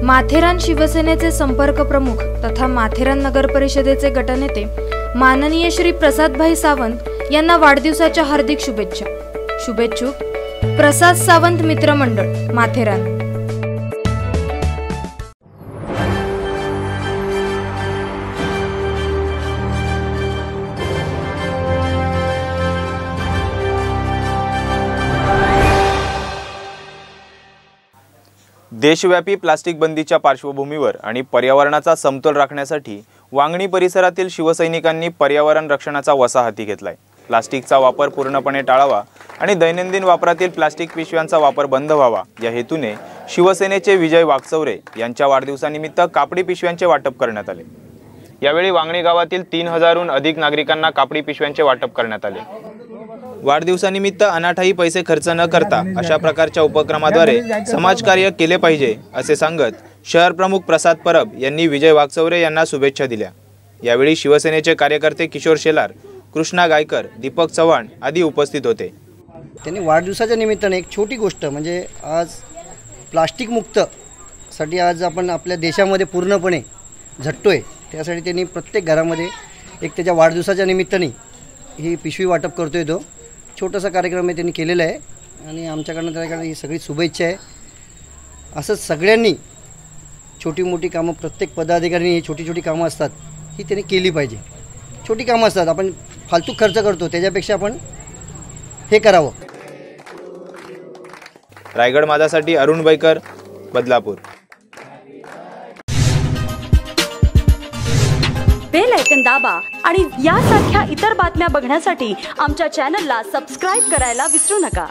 माथेरान शिवसेनेचे संपर्क प्रमुख तथा माथेरान नगर परिषदेचे गटनेते माननीय श्री प्रसादभाई सावंत यांना वाढदिवसाच्या हार्दिक शुभेच्छा। शुभेच्छुक प्रसाद सावंत मित्र मंडळ माथेरान। देशव्यापी प्लास्टिक बंदीच्या पार्श्वभूमीवर आणि पर्यावरणाचा समतोल राखण्यासाठी वांगणी परिसरातील शिवसैनिकांनी पर्यावरण रक्षणाचा वसा हाती घेतलाय। प्लास्टिकचा वापर पूर्णपणे टाळावा आणि दैनंदिन वापरातील प्लास्टिक पिशव्यांचा वापर बंद व्हावा या हेतूने शिवसेनेचे विजय वाघचौरे यांच्या वाढदिवसानिमित्त कापडी पिशव्यांचे वाटप करण्यात आले। यावेळी वांगणी गावातील 3000हून अधिक नागरिकांना कापडी पिशव्यांचे वाटप करण्यात आले। वाढदिवसानिमित्त अनाठाई पैसे खर्च न करता अशा प्रकारच्या उपक्रमाद्वारे समाजकार्य केले पाहिजे असे सांगत शहर प्रमुख प्रसाद परब यांनी विजय वाघचौरे यांना शुभेच्छा दिल्या। यावेळी शिवसेनेचे कार्यकर्ते किशोर शेलार, कृष्णा गायकर, दीपक चव्हाण आदी उपस्थित होते। त्यांनी वाढदिवसाच्या निमित्ताने एक छोटी गोष्ट म्हणजे आज प्लास्टिक मुक्त साठी आज आपण आपल्या देशामध्ये पूर्णपणे झटतोय, त्यासाठी त्यांनी प्रत्येक घरामध्ये एक त्याच्या वाढदिवसाच्या निमित्ताने ही पिशवी वाटप करतोय। तो छोटासा कार्यक्रम त्यांनी केलेला आहे आणि आमच्याकडनं त्याकडे ही सगळी शुभेच्छा आहे। असंच सगळ्यांनी छोटी मोठी कामं, प्रत्येक पदाधिकाऱ्यांनी ही छोटी छोटी कामं असतात ही त्यांनी केली पाहिजे। छोटी कामं असतात, आपण फालतू खर्च करतो त्याच्यापेक्षा आपण हे करावं। रायगड माझासाठी अरुण बैकर, बदलापूर। बेल आयकॉन दाबा आणि यासारख्या इतर बातम्या बघण्यासाठी आमच्या चॅनलला सबस्क्राइब करायला विसरू नका।